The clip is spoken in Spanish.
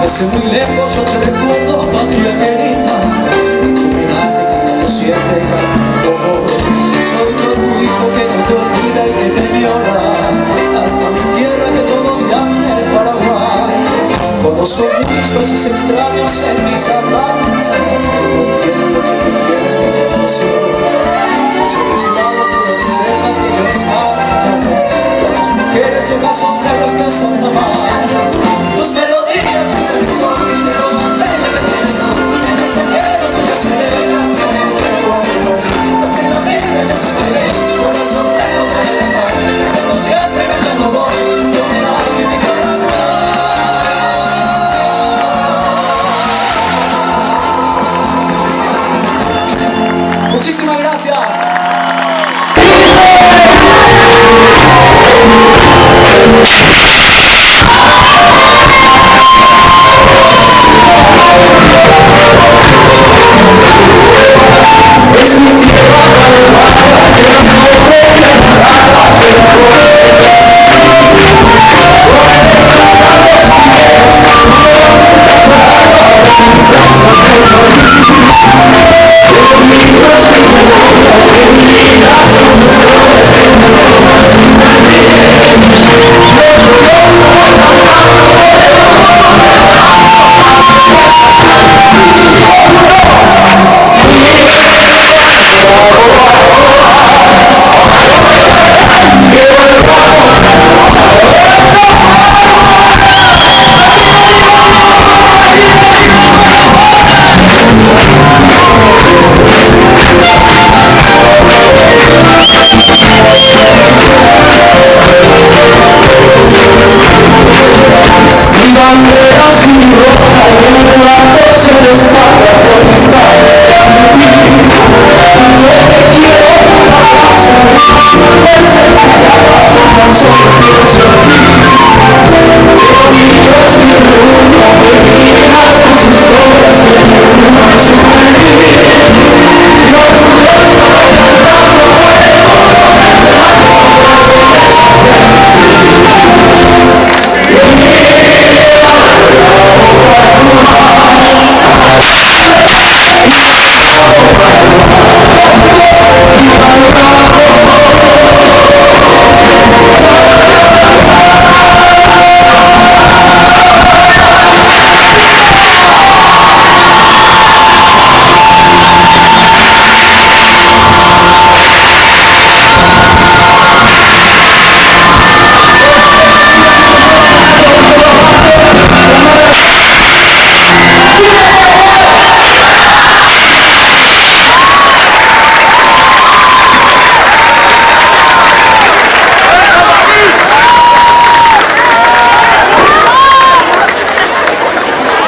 Desde muy lejos yo te recuerdo, patria querida, tu mirada como siempre cantando. Soy yo tu hijo que no te olvida y que te llora, hasta mi tierra que todos llaman el Paraguay. Conozco muchos peces extraños en mis andanzas, pero entiendo que tú quieres mi corazón. Si tus labios duros y sepas que yo les canto, y a tus mujeres y besos negros que son la mar.